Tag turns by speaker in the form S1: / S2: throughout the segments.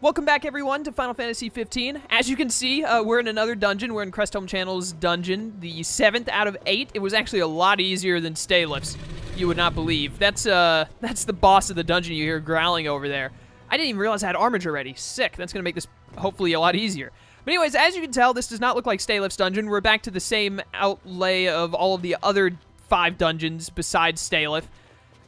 S1: Welcome back, everyone, to Final Fantasy XV. As you can see, we're in another dungeon. We're in Cresthelm Channel's dungeon, the 7th out of 8. It was actually a lot easier than Staelif's. You would not believe. That's the boss of the dungeon you hear growling over there. I didn't even realize I had armor already. Sick. That's going to make this hopefully a lot easier. But anyways, as you can tell, this does not look like Staelif's dungeon. We're back to the same outlay of all of the other 5 dungeons besides Staelif,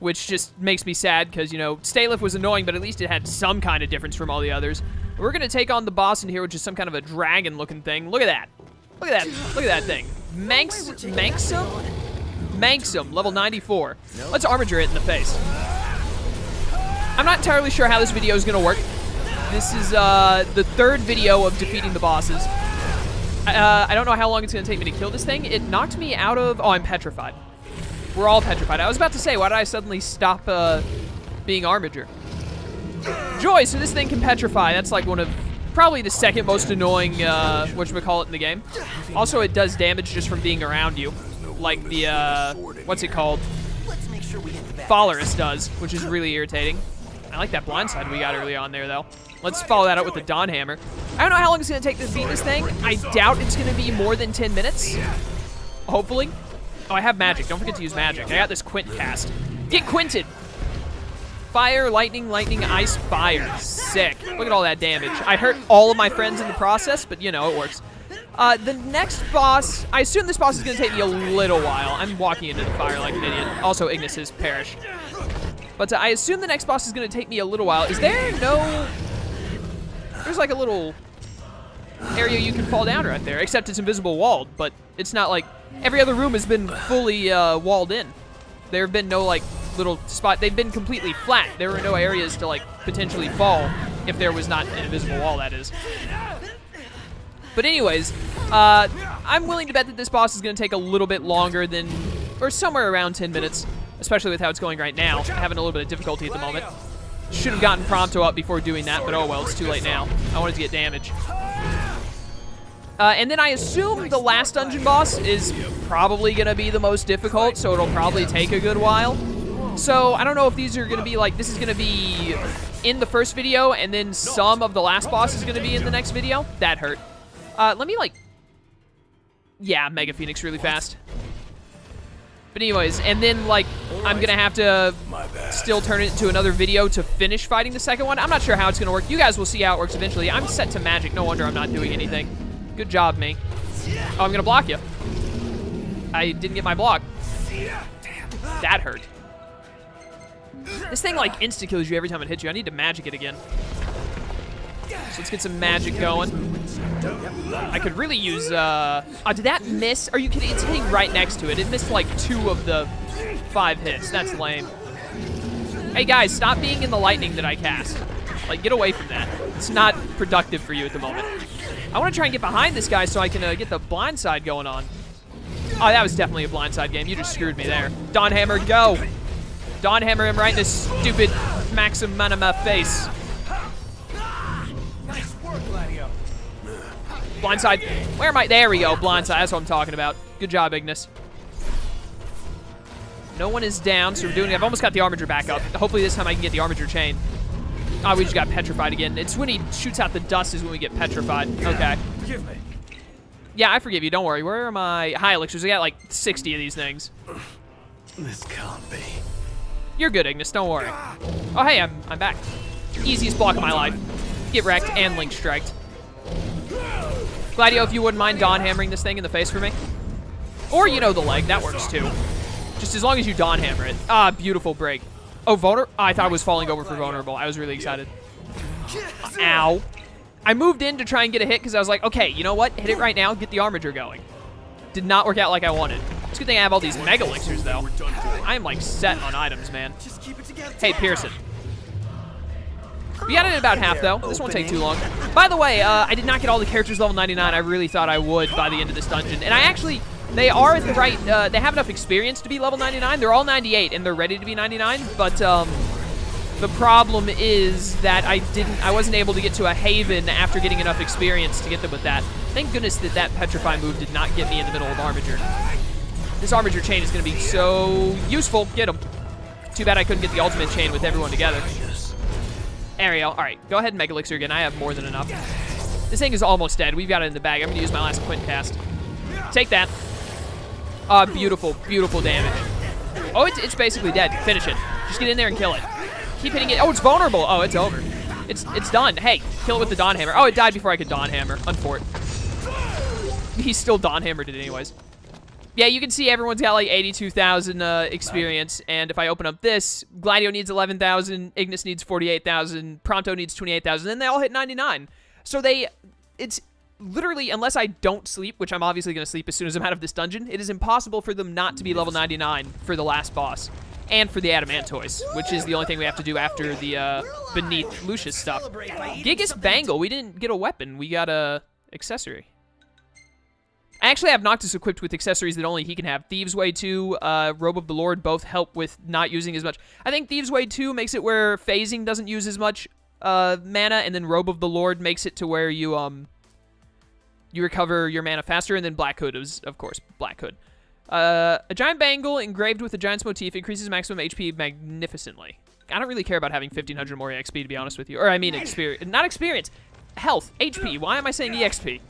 S1: which just makes me sad because, you know, Staelif was annoying, but at least it had some kind of difference from all the others. We're going to take on the boss in here, which is some kind of a dragon-looking thing. Look at that. Look at that. Look at that thing. Manxom, level 94. Let's armature it in the face. I'm not entirely sure how this video is going to work. This is the 3rd video of defeating the bosses. I don't know how long it's going to take me to kill this thing. It knocked me out of... Oh, I'm petrified. We're all petrified. I was about to say, why did I suddenly stop being armature? Joy, so this thing can petrify. That's like one of probably the 2nd most annoying whatchamacallit in the game. Also, it does damage just from being around you. Like the, what's it called? Fallerus does, which is really irritating. I like that blindside we got early on there, though. Let's follow that up with the Dawn Hammer. I don't know how long it's going to take to beat this thing. I doubt it's going to be more than 10 minutes. Hopefully. Oh, I have magic. Don't forget to use magic. I got this Quint cast. Get quinted! Fire, lightning, lightning, ice, fire. Sick. Look at all that damage. I hurt all of my friends in the process, but, you know, it works. The next boss... I assume this boss is going to take me a little while. I'm walking into the fire like an idiot. Also, Ignis has perished. But I assume the next boss is going to take me a little while. Is there no... There's like a little area you can fall down right there, except it's invisible walled, but it's not like... Every other room has been fully walled in. There have been no, like, little spot. They've been completely flat. There were no areas to, like, potentially fall if there was not an invisible wall, that is. But anyways, I'm willing to bet that this boss is going to take a little bit longer than, or somewhere around 10 minutes, especially with how it's going right now. I'm having a little bit of difficulty at the moment. Should have gotten Prompto up before doing that, but oh well, it's too late now. I wanted to get damage. And then I assume the last dungeon boss is probably going to be the most difficult, so it'll probably take a good while. So I don't know if these are going to be like, this is going to be in the first video, and then some of the last boss is going to be in the next video. That hurt. Let me, like, yeah, Mega Phoenix really fast. But anyways, and then, like, I'm going to have to still turn it into another video to finish fighting the second one. I'm not sure how it's going to work. You guys will see how it works eventually. I'm set to magic. No wonder I'm not doing anything. Good job, me. Oh, I'm going to block you. I didn't get my block. That hurt. This thing, like, insta-kills you every time it hits you. I need to magic it again. So let's get some magic going. I could really use, oh, did that miss? Are you kidding? It's hitting right next to it. It missed, like, 2 of the 5 hits. That's lame. Hey, guys, stop being in the lightning that I cast. Like, get away from that. It's not productive for you at the moment. I want to try and get behind this guy so I can get the blindside going on. Oh, that was definitely a blindside game. You just screwed me there. Dawn Hammer, go. Dawn Hammer him right in his stupid Manxom and face.
S2: Nice work, Gladio.
S1: Blindside. Where am I? There we go. Blindside. That's what I'm talking about. Good job, Ignis. No one is down, so we're doing it. I've almost got the armature back up. Hopefully this time I can get the armature chain. Oh, we just got petrified again. It's when he shoots out the dust is when we get petrified. Okay.
S2: Forgive me.
S1: Yeah, I forgive you. Don't worry. Where are my high elixirs? I got like 60 of these things.
S2: This can't be.
S1: You're good, Ignis. Don't worry. Oh, hey, I'm back. Easiest block of my life. Get wrecked and link striked. Gladio, if you wouldn't mind Dawn Hammering this thing in the face for me. Or, you know, the leg. That works too. Just as long as you Dawn Hammer it. Ah, beautiful break. Oh, vulnerable? Oh, I thought I was falling over for vulnerable. I was really excited. Ow. I moved in to try and get a hit because I was like, okay, you know what? Hit it right now. Get the armature going. Did not work out like I wanted. It's a good thing I have all these mega elixirs, though. I am, like, set on items, man. Hey, Pearson. We got it at about half, though. This won't take too long. By the way, I did not get all the characters level 99. I really thought I would by the end of this dungeon. And I actually... They are at the right, they have enough experience to be level 99. They're all 98, and they're ready to be 99. But the problem is that I wasn't able to get to a haven after getting enough experience to get them with that. Thank goodness that that petrify move did not get me in the middle of armature. This armature chain is going to be so useful. Get him. Too bad I couldn't get the ultimate chain with everyone together. There we go. All right, go ahead and Mega Elixir again. I have more than enough. This thing is almost dead. We've got it in the bag. I'm going to use my last Quint cast. Take that. Beautiful, beautiful damage. Oh, it's basically dead. Finish it. Just get in there and kill it. Keep hitting it. Oh, it's vulnerable. Oh, it's over. It's done. Hey, kill it with the Dawn Hammer. Oh, it died before I could Dawn Hammer. Unfort. He's still Dawn Hammered it anyways. Yeah, you can see everyone's got like 82,000 experience, and if I open up this, Gladio needs 11,000, Ignis needs 48,000, Pronto needs 28,000, and they all hit 99. So it's literally, unless I don't sleep, which I'm obviously going to sleep as soon as I'm out of this dungeon, it is impossible for them not to be level 99 for the last boss, and for the Adamantoise, which is the only thing we have to do after the Beneath Lucius stuff. Gigas Bangle, we didn't get a weapon, we got a accessory. I actually have Noctis equipped with accessories that only he can have. Thieves' Way 2, Robe of the Lord both help with not using as much. I think Thieves' Way 2 makes it where phasing doesn't use as much mana, and then Robe of the Lord makes it to where you recover your mana faster, and then Black Hood is, of course, Black Hood. A giant bangle engraved with a giant's motif increases maximum HP magnificently. I don't really care about having 1,500 more EXP, to be honest with you. Or, I mean, experience. Not experience. Health. HP. Why am I saying EXP?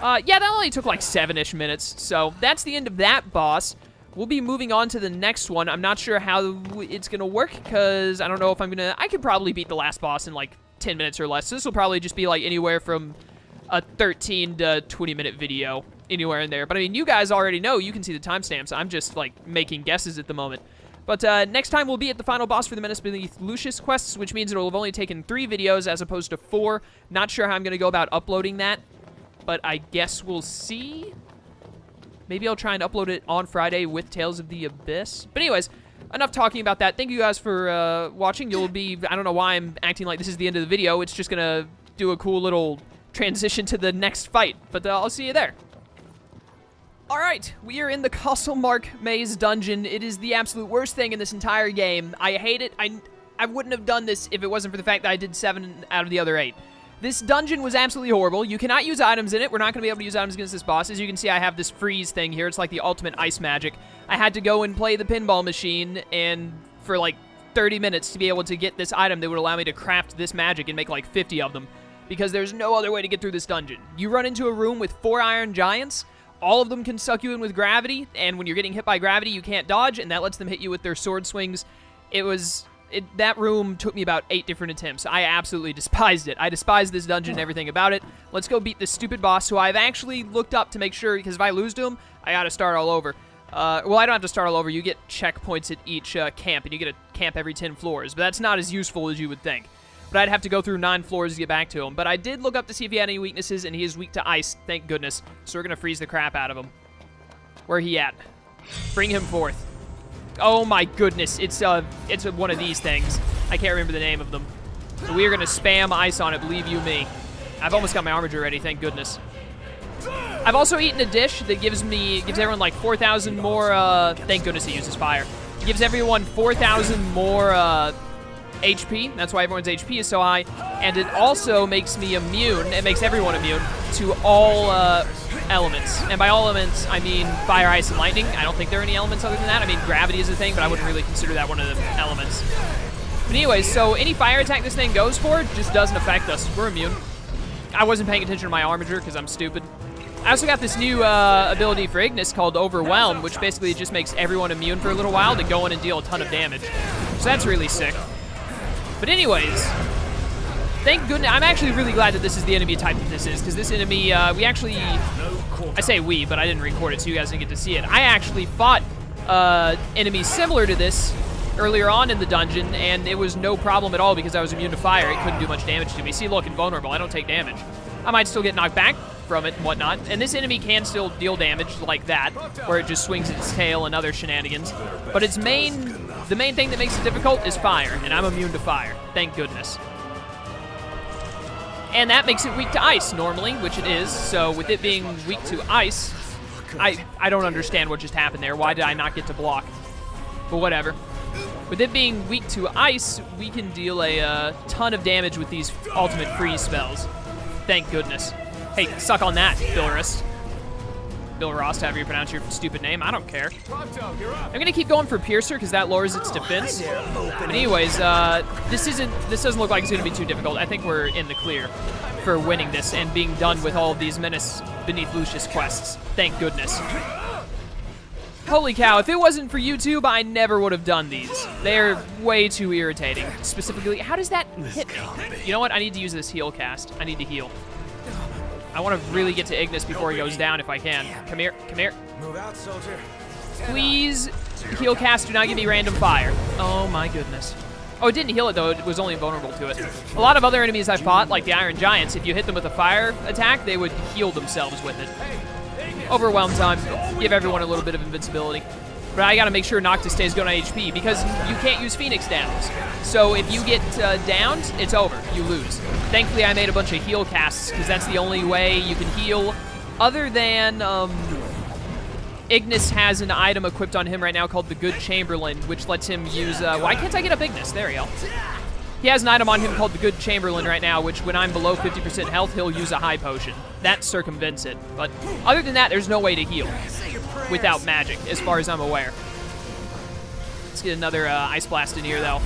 S1: Yeah, that only took like 7-ish minutes, so that's the end of that boss. We'll be moving on to the next one. I'm not sure how it's going to work, because I don't know if I'm going to... I could probably beat the last boss in like 10 minutes or less, so this will probably just be like anywhere from a 13 to 20-minute video, anywhere in there. But I mean, you guys already know, you can see the timestamps. I'm just like making guesses at the moment. But next time we'll be at the final boss for the Menace Beneath Lucius quests, which means it'll have only taken 3 videos as opposed to 4. Not sure how I'm going to go about uploading that, but I guess we'll see. Maybe I'll try and upload it on Friday with Tales of the Abyss. But anyways, enough talking about that. Thank you guys for watching. You'll be... I don't know why I'm acting like this is the end of the video. It's just going to do a cool little transition to the next fight. But I'll see you there. Alright, we are in the Castlemark Maze Dungeon. It is the absolute worst thing in this entire game. I hate it. I wouldn't have done this if it wasn't for the fact that I did 7 out of the other 8. This dungeon was absolutely horrible. You cannot use items in it. We're not going to be able to use items against this boss. As you can see, I have this freeze thing here. It's like the ultimate ice magic. I had to go and play the pinball machine and for like 30 minutes to be able to get this item that would allow me to craft this magic and make like 50 of them, because there's no other way to get through this dungeon. You run into a room with 4 iron giants. All of them can suck you in with gravity, and when you're getting hit by gravity, you can't dodge, and that lets them hit you with their sword swings. That room took me about 8 different attempts. I absolutely despised it. I despised this dungeon and everything about it. Let's go beat this stupid boss, who I've actually looked up to make sure, because if I lose to him, I gotta start all over. Well, I don't have to start all over. You get checkpoints at each camp, and you get a camp every 10 floors, but that's not as useful as you would think. But I'd have to go through 9 floors to get back to him. But I did look up to see if he had any weaknesses, and he is weak to ice, thank goodness. So we're gonna freeze the crap out of him. Where he at? Bring him forth. Oh my goodness, it's one of these things. I can't remember the name of them. So we are gonna spam ice on it, believe you me. I've almost got my armature ready, thank goodness. I've also eaten a dish that gives everyone like 4,000 more, thank goodness he uses fire. It gives everyone 4,000 more, HP. That's why everyone's HP is so high. And it also makes me immune, it makes everyone immune to all, elements. And by all elements, I mean fire, ice, and lightning. I don't think there are any elements other than that. I mean, gravity is a thing, but I wouldn't really consider that one of the elements. But anyways, so any fire attack this thing goes for just doesn't affect us. We're immune. I wasn't paying attention to my armature because I'm stupid. I also got this new ability for Ignis called Overwhelm, which basically just makes everyone immune for a little while to go in and deal a ton of damage. So that's really sick. But anyways, thank goodness. I'm actually really glad that this is the enemy type that this is, because this enemy, we actually, I say we, but I didn't record it, so you guys didn't get to see it. I actually fought enemies similar to this earlier on in the dungeon, and it was no problem at all because I was immune to fire. It couldn't do much damage to me. See, look, invulnerable. I don't take damage. I might still get knocked back from it and whatnot, and this enemy can still deal damage like that, where it just swings its tail and other shenanigans. But its the main thing that makes it difficult is fire, and I'm immune to fire. Thank goodness. And that makes it weak to ice normally, which it is. So with it being weak to ice, I don't understand what just happened there. Why did I not get to block? But whatever. With it being weak to ice, we can deal a ton of damage with these ultimate freeze spells. Thank goodness. Hey, suck on that, Bilrost. Bilrost, however you pronounce your stupid name. I don't care.
S2: Pronto, you're up.
S1: I'm gonna keep going for Piercer because that lowers its defense. But anyways, this doesn't look like it's gonna be too difficult. I think we're in the clear for winning this and being done with all of these Menace Beneath Lucius quests. Thank goodness. Holy cow, if it wasn't for YouTube, I never would have done these. They're way too irritating. Specifically, how does that hit me? You know what? I need to use this heal cast. I need to heal. I want to really get to Ignis before he goes down if I can. Come here, come here.
S2: Move out, soldier.
S1: Please, heal cast, do not give me random fire. Oh my goodness. Oh, it didn't heal it though, it was only vulnerable to it. A lot of other enemies I fought, like the Iron Giants, if you hit them with a fire attack, they would heal themselves with it. Overwhelm time, give everyone a little bit of invincibility. But I gotta make sure Noctis stays good on HP because you can't use Phoenix downs. So if you get downed, it's over, you lose. Thankfully I made a bunch of heal casts because that's the only way you can heal other than, Ignis has an item equipped on him right now called the Good Chamberlain, which lets him use, why can't I get up Ignis? There we go. He has an item on him called the Good Chamberlain right now, which when I'm below 50% health, he'll use a high potion. That circumvents it. But other than that, there's no way to heal without magic, as far as I'm aware. Let's get another Ice Blast in here, though.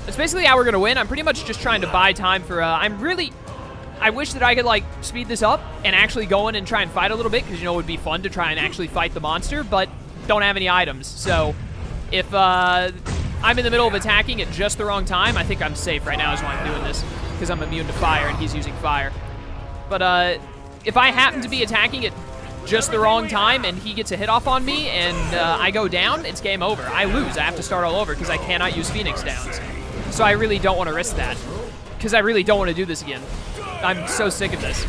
S1: That's basically how we're going to win. I'm pretty much just trying to buy time for, I wish that I could, like, speed this up and actually go in and try and fight a little bit, because, you know, it would be fun to try and actually fight the monster, but don't have any items. So if I'm in the middle of attacking at just the wrong time, I think I'm safe right now is why I'm doing this, because I'm immune to fire and he's using fire. But if I happen to be attacking at just the wrong time and he gets a hit off on me and I go down, it's game over. I lose. I have to start all over because I cannot use Phoenix downs. So I really don't want to risk that, because I really don't want to do this again. I'm so sick of this.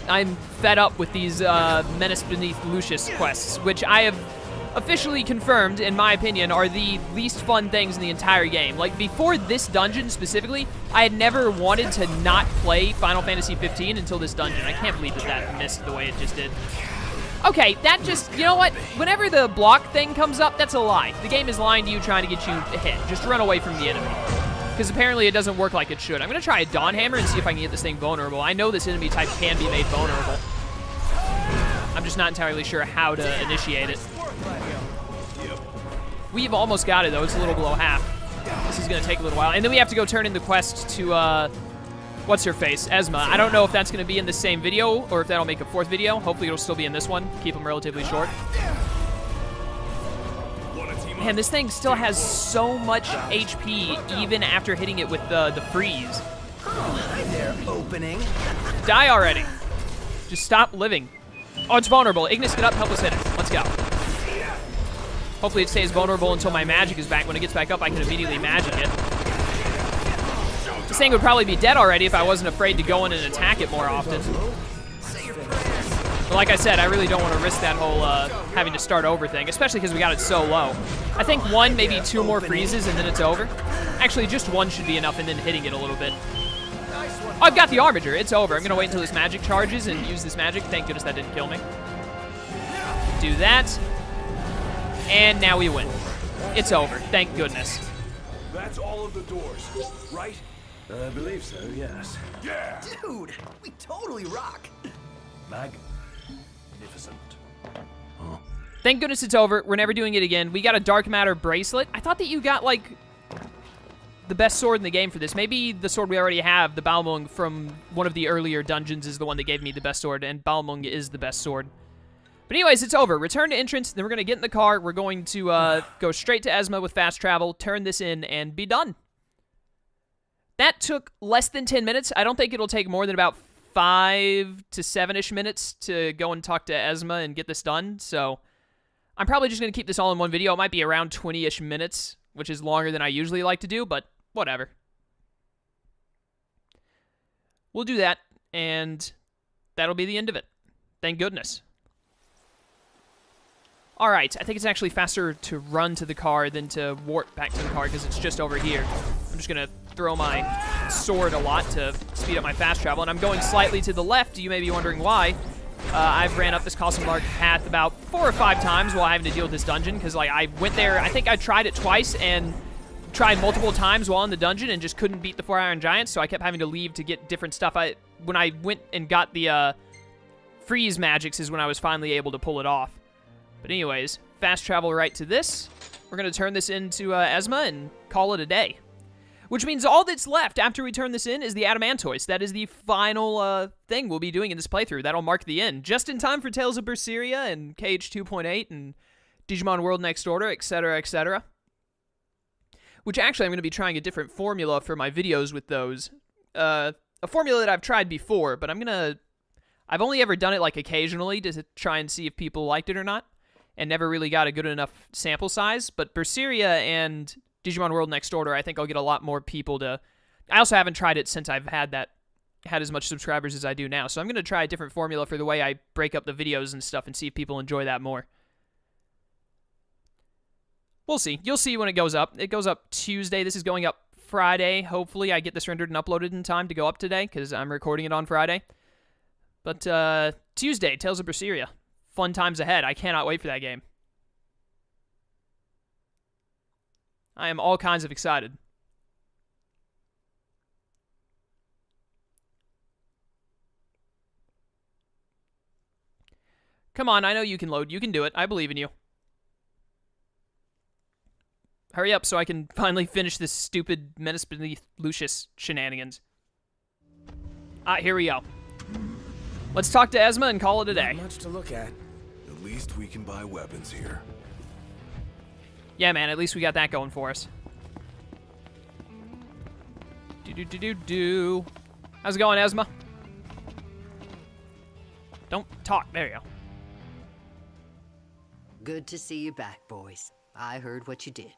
S1: I'm fed up with these Menace Beneath Lucius quests, which I have officially confirmed, in my opinion, are the least fun things in the entire game. Like, before this dungeon specifically, I had never wanted to not play Final Fantasy XV until this dungeon. I can't believe that that missed the way it just did. Okay, that just, you know what? Whenever the block thing comes up, that's a lie. The game is lying to you, trying to get you a hit. Just run away from the enemy. Because apparently it doesn't work like it should. I'm going to try a Dawn Hammer and see if I can get this thing vulnerable. I know this enemy type can be made vulnerable. I'm just not entirely sure how to initiate it. We've almost got it, though. It's a little below half. This is going to take a little while. And then we have to go turn in the quest to, what's-her-face, Esma. I don't know if that's going to be in the same video or if that'll make a fourth video. Hopefully it'll still be in this one. Keep them relatively short. Man, this thing still has so much HP even after hitting it with the freeze.
S2: Hi there, opening.
S1: Die already. Just stop living. Oh, it's vulnerable. Ignis, get up. Help us hit it. Let's go. Hopefully it stays vulnerable until my magic is back. When it gets back up, I can immediately magic it. This thing would probably be dead already if I wasn't afraid to go in and attack it more often. But like I said, I really don't want to risk that whole having to start over thing, especially because we got it so low. I think one, maybe two more freezes, and then it's over. Actually, just one should be enough, and then hitting it a little bit. Oh, I've got the Armiger. It's over. I'm going to wait until this magic charges and use this magic. Thank goodness that didn't kill me. Do that. And now we win. It's over. Thank goodness.
S3: That's all of the doors, right?
S2: I believe so, yes.
S3: Yeah!
S2: Dude, we totally rock.
S3: Magnificent.
S1: Thank goodness it's over. We're never doing it again. We got a Dark Matter bracelet. I thought that you got, like, the best sword in the game for this. Maybe the sword we already have, the Balmung from one of the earlier dungeons, is the one that gave me the best sword, and Balmung is the best sword. But anyways, it's over. Return to entrance, then we're going to get in the car. We're going to go straight to Esma with fast travel, turn this in, and be done. That took less than 10 minutes. I don't think it'll take more than about 5 to 7-ish minutes to go and talk to Esma and get this done. So I'm probably just going to keep this all in one video. It might be around 20-ish minutes, which is longer than I usually like to do, but whatever. We'll do that, and that'll be the end of it. Thank goodness. All right, I think it's actually faster to run to the car than to warp back to the car because it's just over here. I'm just going to throw my sword a lot to speed up my fast travel, and I'm going slightly to the left. You may be wondering why. I've ran up this Cosmlark path about 4 or 5 times while having to deal with this dungeon because, like, I went there. I think I tried it twice and tried multiple times while in the dungeon and just couldn't beat the 4 Iron Giants, so I kept having to leave to get different stuff. When I went and got the freeze magics is when I was finally able to pull it off. But anyways, fast travel right to this. We're going to turn this into Esma and call it a day. Which means all that's left after we turn this in is the Adamantoise. That is the final thing we'll be doing in this playthrough. That'll mark the end. Just in time for Tales of Berseria and KH 2.8 and Digimon World Next Order, etc., etc. Which actually I'm going to be trying a different formula for my videos with those. A formula that I've tried before, but I've only ever done it like occasionally to try and see if people liked it or not. And never really got a good enough sample size. But Berseria and Digimon World Next Order, I think I'll get a lot more people to... I also haven't tried it since I've had as much subscribers as I do now. So I'm going to try a different formula for the way I break up the videos and stuff and see if people enjoy that more. We'll see. You'll see when it goes up. It goes up Tuesday. This is going up Friday. Hopefully I get this rendered and uploaded in time to go up today because I'm recording it on Friday. But Tuesday, Tales of Berseria. Fun times ahead. I cannot wait for that game. I am all kinds of excited. Come on, I know you can load. You can do it. I believe in you. Hurry up so I can finally finish this stupid Menace Beneath Lucius shenanigans. Here we go. Let's talk to Esma and call it a day.
S2: Not much to look at.
S3: At least we can buy weapons here.
S1: Yeah, man, at least we got that going for us. Do-do-do-do-do. How's it going, Esma? Don't talk. There you go.
S4: Good to see you back, boys. I heard what you did.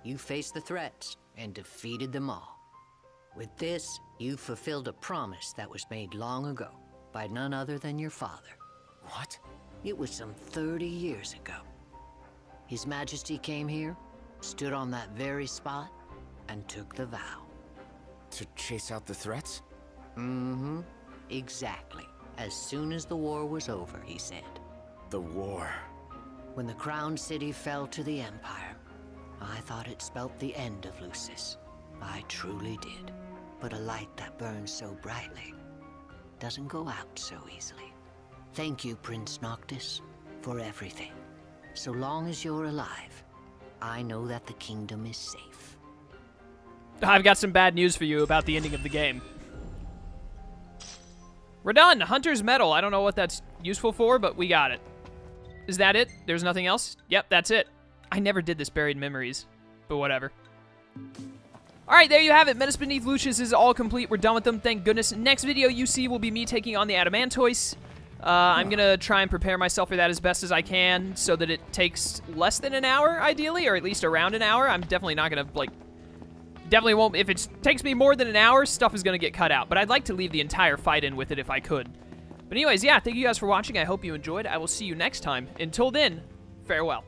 S4: You faced the threats and defeated them all. With this, you fulfilled a promise that was made long ago by none other than your father.
S2: What?
S4: It was some 30 years ago. His Majesty came here, stood on that very spot, and took the vow.
S2: To chase out the threats?
S4: Mm-hmm. Exactly. As soon as the war was over, he said.
S2: The war.
S4: When the Crown City fell to the Empire, I thought it spelt the end of Lucis. I truly did. But a light that burns so brightly doesn't go out so easily. Thank you, Prince Noctis, for everything. So long as you're alive, I know that the kingdom is safe.
S1: I've got some bad news for you about the ending of the game. We're done! Hunter's Medal. I don't know what that's useful for, but we got it. Is that it? There's nothing else? Yep, that's it. I never did this Buried Memories, but whatever. Alright, there you have it. Menace Beneath Lucius is all complete. We're done with them, thank goodness. Next video you see will be me taking on the Adamantoise. I'm going to try and prepare myself for that as best as I can so that it takes less than an hour, ideally, or at least around an hour. I'm definitely not going to, definitely won't. If it takes me more than an hour, stuff is going to get cut out. But I'd like to leave the entire fight in with it if I could. But anyways, yeah, thank you guys for watching. I hope you enjoyed. I will see you next time. Until then, farewell.